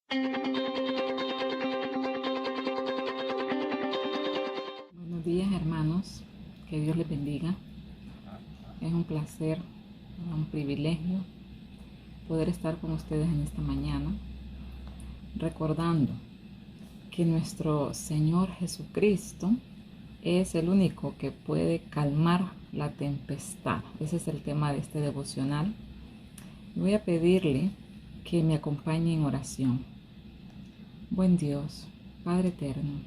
Buenos días, hermanos, que Dios les bendiga. Es un placer, un privilegio poder estar con ustedes en esta mañana, recordando que nuestro Señor Jesucristo es el único que puede calmar la tempestad. Ese es el tema de este devocional. Voy a pedirle que me acompañe en oración. Buen Dios, Padre eterno,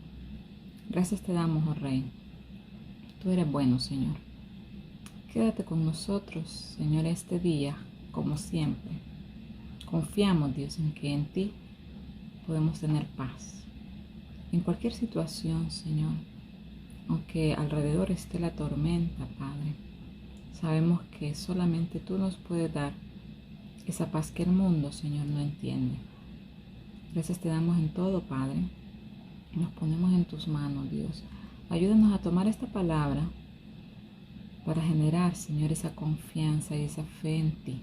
gracias te damos, oh Rey. Tú eres bueno, Señor. Quédate con nosotros, Señor, este día, como siempre. Confiamos, Dios, en que en ti podemos tener paz. En cualquier situación, Señor, aunque alrededor esté la tormenta, Padre, sabemos que solamente tú nos puedes dar esa paz que el mundo, Señor, no entiende. Gracias te damos en todo, Padre. Nos ponemos en tus manos, Dios. Ayúdanos a tomar esta palabra para generar, Señor, esa confianza y esa fe en ti,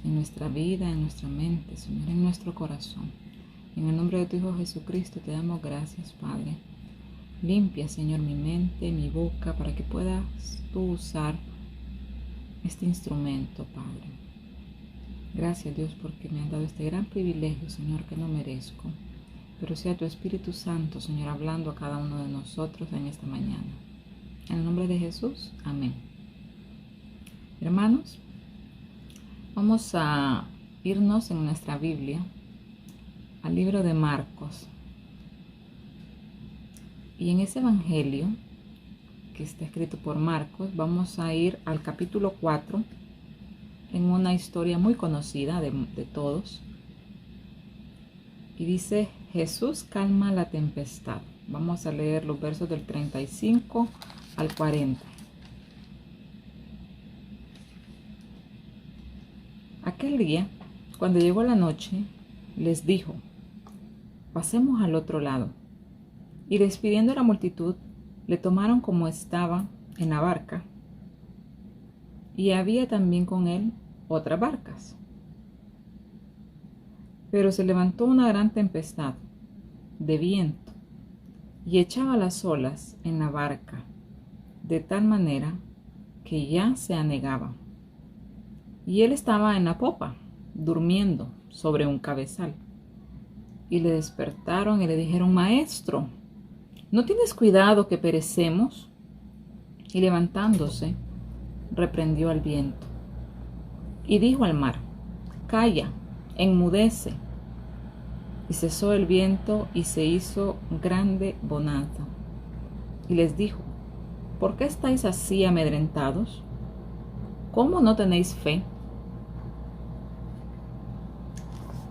en nuestra vida, en nuestra mente, Señor, en nuestro corazón. En el nombre de tu Hijo Jesucristo te damos gracias, Padre. Limpia, Señor, mi mente, mi boca, para que puedas tú usar este instrumento, Padre. Gracias, Dios, porque me han dado este gran privilegio, Señor, que no merezco. Pero sea tu Espíritu Santo, Señor, hablando a cada uno de nosotros en esta mañana. En el nombre de Jesús, amén. Hermanos, vamos a irnos en nuestra Biblia al libro de Marcos. Y en ese evangelio que está escrito por Marcos, vamos a ir al capítulo 4, en una historia muy conocida de todos. Y dice: Jesús calma la tempestad. Vamos a leer los versos del 35 al 40. Aquel día, cuando llegó la noche, les dijo: pasemos al otro lado. Y despidiendo a la multitud, le tomaron como estaba en la barca, y había también con él otras barcas. Pero se levantó una gran tempestad de viento y echaba las olas en la barca, de tal manera que ya se anegaba. Y él estaba en la popa, durmiendo sobre un cabezal. Y le despertaron y le dijeron: Maestro, ¿no tienes cuidado que perecemos? Y levantándose, reprendió al viento y dijo al mar: Calla, enmudece. Y cesó el viento y se hizo grande bonanza. Y les dijo: ¿por qué estáis así amedrentados? ¿Cómo no tenéis fe?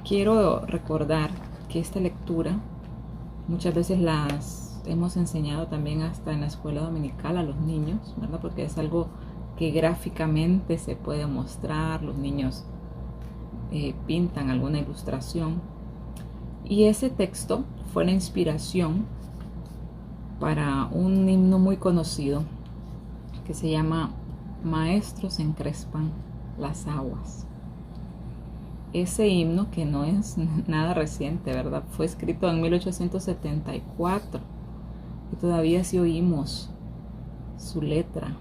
Quiero recordar que esta lectura muchas veces las hemos enseñado también hasta en la escuela dominical a los niños, ¿verdad? Porque es algo que gráficamente se puede mostrar. Los niños pintan alguna ilustración. Y ese texto fue la inspiración para un himno muy conocido que se llama Maestros encrespan las aguas. Ese himno, que no es nada reciente, ¿verdad? Fue escrito en 1874 y todavía si oímos su letra,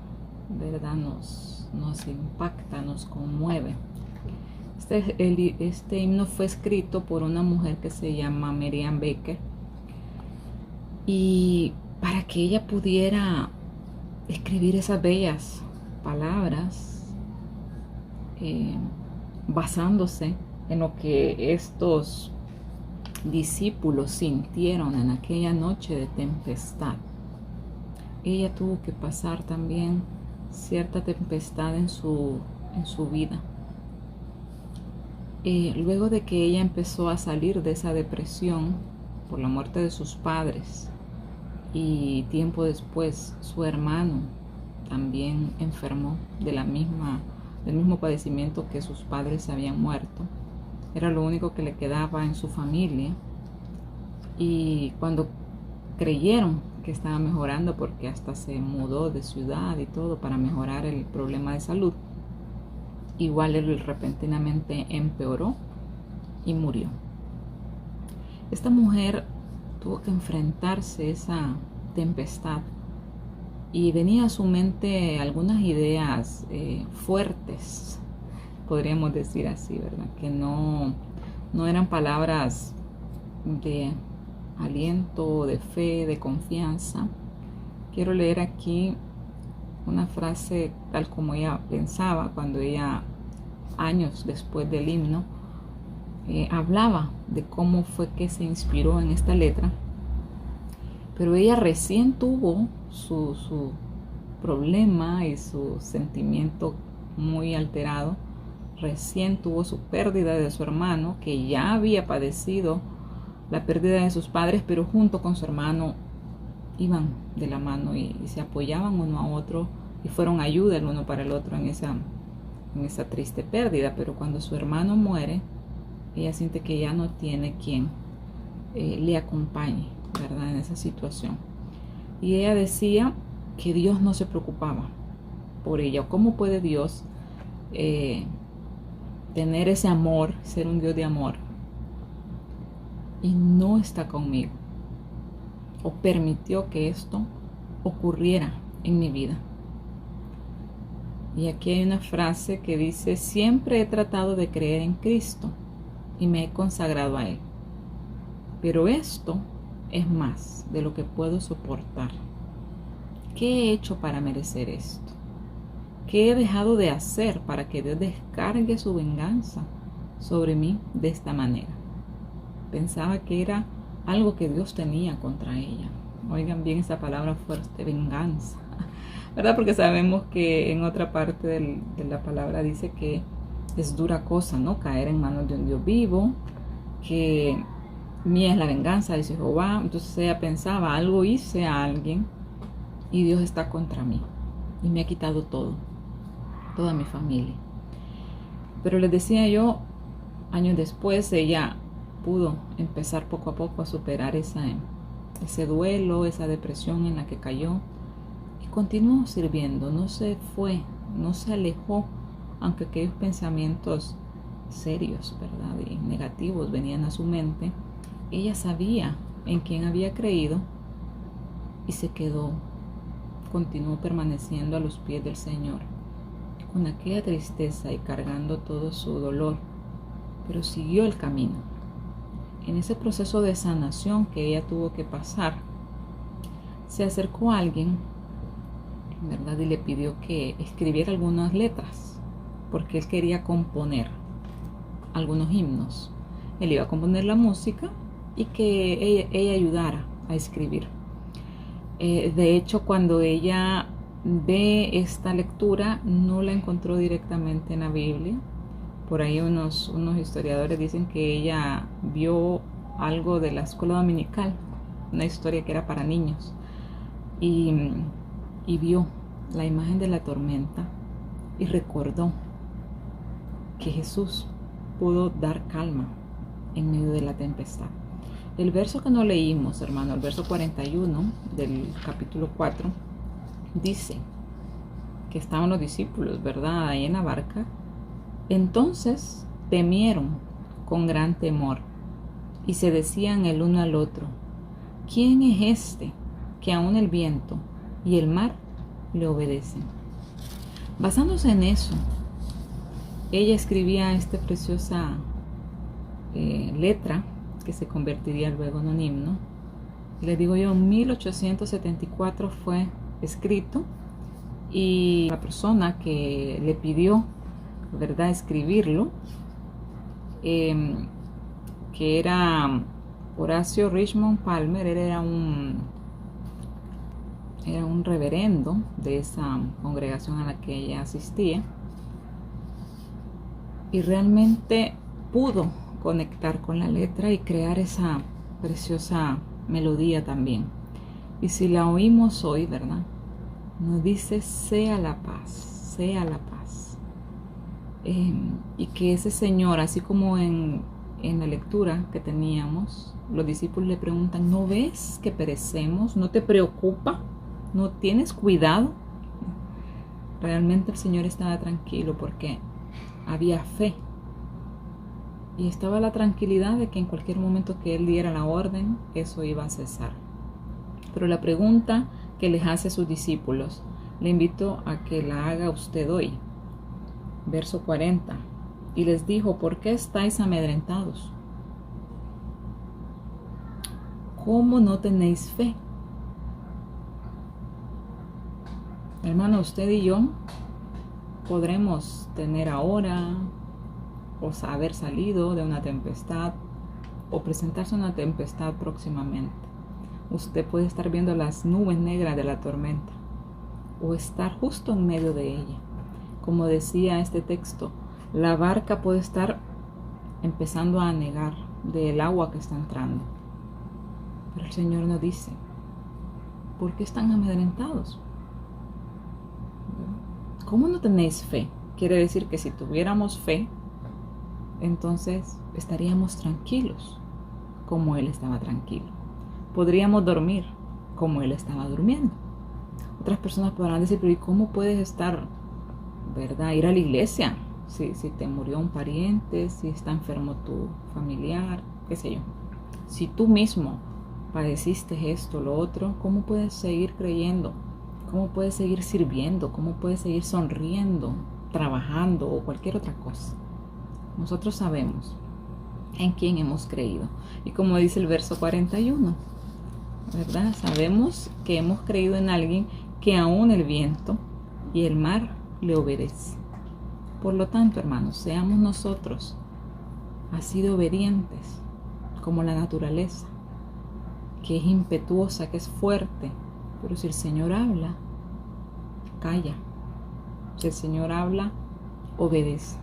¿verdad? Nos impacta, nos conmueve. Este himno fue escrito por una mujer que se llama Miriam Becker, y para que ella pudiera escribir esas bellas palabras basándose en lo que estos discípulos sintieron en aquella noche de tempestad. Ella tuvo que pasar también cierta tempestad en su vida. Luego de que ella empezó a salir de esa depresión por la muerte de sus padres, y tiempo después su hermano también enfermó del mismo padecimiento que sus padres habían muerto. Era lo único que le quedaba en su familia, y cuando creyeron que estaba mejorando, porque hasta se mudó de ciudad y todo para mejorar el problema de salud, igual él repentinamente empeoró y murió. Esta mujer tuvo que enfrentarse a esa tempestad y venía a su mente algunas ideas fuertes, podríamos decir así, ¿verdad? Que no eran palabras de aliento, de fe, de confianza. Quiero leer aquí una frase tal como ella pensaba cuando ella, años después del himno, hablaba de cómo fue que se inspiró en esta letra. Pero ella recién tuvo su problema y su sentimiento muy alterado. Recién tuvo su pérdida de su hermano, que ya había padecido la pérdida de sus padres, pero junto con su hermano iban de la mano y se apoyaban uno a otro y fueron ayuda el uno para el otro en esa triste pérdida. Pero cuando su hermano muere, ella siente que ya no tiene quien le acompañe, ¿verdad?, en esa situación. Y ella decía que Dios no se preocupaba por ella. ¿Cómo puede Dios tener ese amor, ser un Dios de amor, y no está conmigo? O permitió que esto ocurriera en mi vida. Y aquí hay una frase que dice: siempre he tratado de creer en Cristo y me he consagrado a Él, pero esto es más de lo que puedo soportar. ¿Qué he hecho para merecer esto? ¿Qué he dejado de hacer para que Dios descargue su venganza sobre mí de esta manera? Pensaba que era algo que Dios tenía contra ella. Oigan bien esa palabra fuerte, venganza, ¿verdad? Porque sabemos que en otra parte de la palabra dice que es dura cosa, ¿no?, caer en manos de un Dios vivo, que mía es la venganza, dice Jehová. Entonces ella pensaba, algo hice a alguien y Dios está contra mí y me ha quitado todo, toda mi familia. Pero les decía yo, años después ella pudo empezar poco a poco a superar ese duelo, esa depresión en la que cayó, y continuó sirviendo. No se fue, no se alejó, aunque aquellos pensamientos serios, ¿verdad?, y negativos venían a su mente. Ella sabía en quién había creído y se quedó, continuó permaneciendo a los pies del Señor con aquella tristeza y cargando todo su dolor, pero siguió el camino. En ese proceso de sanación que ella tuvo que pasar, se acercó a alguien, ¿verdad?, y le pidió que escribiera algunas letras, porque él quería componer algunos himnos. Él iba a componer la música y que ella ayudara a escribir. De hecho, cuando ella ve esta lectura, no la encontró directamente en la Biblia. Por ahí unos historiadores dicen que ella vio algo de la escuela dominical, una historia que era para niños, y vio la imagen de la tormenta y recordó que Jesús pudo dar calma en medio de la tempestad. El verso que no leímos, hermano, el verso 41 del capítulo 4, dice que estaban los discípulos, ¿verdad?, ahí en la barca. Entonces temieron con gran temor y se decían el uno al otro: ¿quién es este que aún el viento y el mar le obedecen? Basándose en eso, ella escribía esta preciosa letra que se convertiría luego en un himno. Les digo yo, en 1874 fue escrito, y la persona que le pidió, ¿verdad?, escribirlo, que era Horacio Richmond Palmer, era un reverendo de esa congregación a la que ella asistía, y realmente pudo conectar con la letra y crear esa preciosa melodía también. Y si la oímos hoy, ¿verdad?, nos dice: sea la paz, sea la paz. Y que ese Señor, así como en la lectura que teníamos, los discípulos le preguntan: ¿no ves que perecemos? ¿No te preocupa? ¿No tienes cuidado? Realmente el Señor estaba tranquilo porque había fe Y estaba la tranquilidad de que en cualquier momento que él diera la orden, eso iba a cesar. Pero la pregunta que les hace a sus discípulos, le invito a que la haga usted hoy. Verso 40. Y les dijo: ¿por qué estáis amedrentados? ¿Cómo no tenéis fe? Hermano, usted y yo podremos tener ahora o haber salido de una tempestad o presentarse una tempestad próximamente. Usted puede estar viendo las nubes negras de la tormenta o estar justo en medio de ella. Como decía este texto, la barca puede estar empezando a anegar del agua que está entrando. Pero el Señor nos dice: ¿por qué están amedrentados? ¿Cómo no tenéis fe? Quiere decir que si tuviéramos fe, entonces estaríamos tranquilos como Él estaba tranquilo. Podríamos dormir como Él estaba durmiendo. Otras personas podrán decir: pero ¿y cómo puedes estar, verdad, ir a la iglesia? Si te murió un pariente, si está enfermo tu familiar, qué sé yo. Si tú mismo padeciste esto, lo otro, ¿cómo puedes seguir creyendo? ¿Cómo puedes seguir sirviendo? ¿Cómo puedes seguir sonriendo, trabajando o cualquier otra cosa? Nosotros sabemos en quién hemos creído. Y como dice el verso 41, ¿verdad? Sabemos que hemos creído en alguien que aún el viento y el mar le obedecen. Por lo tanto, hermanos, seamos nosotros así de obedientes como la naturaleza, que es impetuosa, que es fuerte. Pero si el Señor habla, calla. Si el Señor habla, obedece.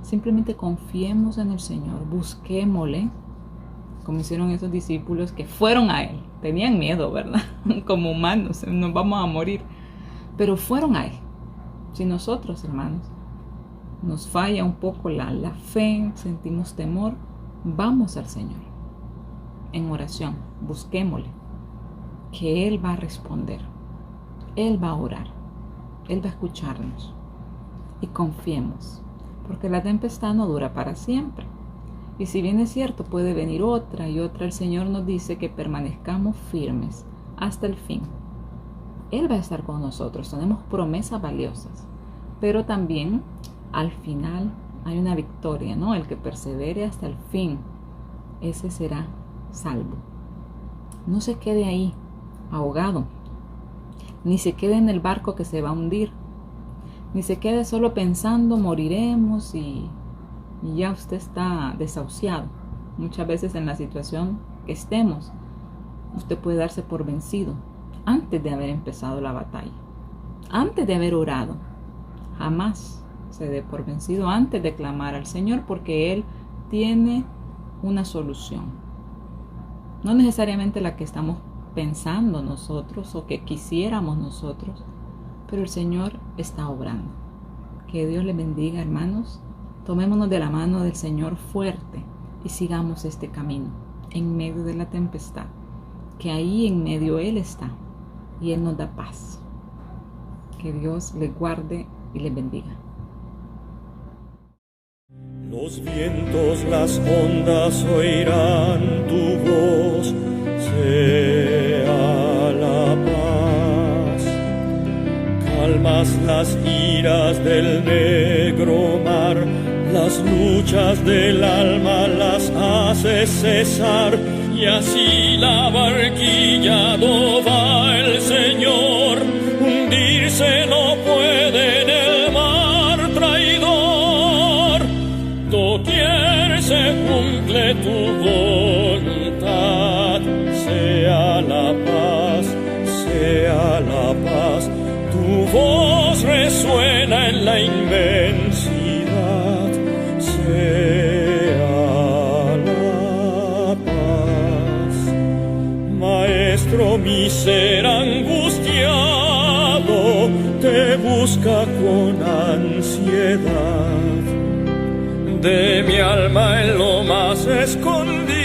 Simplemente confiemos en el Señor, busquémosle, como hicieron esos discípulos que fueron a Él. Tenían miedo, ¿verdad? Como humanos, nos vamos a morir. Pero fueron a Él. Si nosotros, hermanos, nos falla un poco la fe, sentimos temor, vamos al Señor en oración, busquémosle, que Él va a responder, Él va a orar, Él va a escucharnos, y confiemos, porque la tempestad no dura para siempre. Y si bien es cierto, puede venir otra y otra, el Señor nos dice que permanezcamos firmes hasta el fin. Él va a estar con nosotros, tenemos promesas valiosas, pero también al final hay una victoria, ¿no? El que persevere hasta el fin, ese será salvo. No se quede ahí ahogado, ni se quede en el barco que se va a hundir, ni se quede solo pensando moriremos y ya usted está desahuciado. Muchas veces en la situación que estemos, usted puede darse por vencido antes de haber empezado la batalla, antes de haber orado. Jamás se dé por vencido antes de clamar al Señor, porque Él tiene una solución. No necesariamente la que estamos pensando nosotros o que quisiéramos nosotros, pero el Señor está obrando. Que Dios le bendiga, hermanos. Tomémonos de la mano del Señor fuerte y sigamos este camino en medio de la tempestad, que ahí en medio Él está y Él nos da paz. Que Dios le guarde y le bendiga. Los vientos, las ondas oirán tu voz, sea la paz. Calmas las iras del negro mar, las luchas del alma las haces cesar, y así la barquilla no va el Señor, hundirse no puede en el mar traidor. Doquier se cumple tu voluntad, sea la paz, tu voz resuena en la inmensidad, sea la paz. Maestro, mi ser angustiado te busca con ansiedad, de mi alma en lo más escondido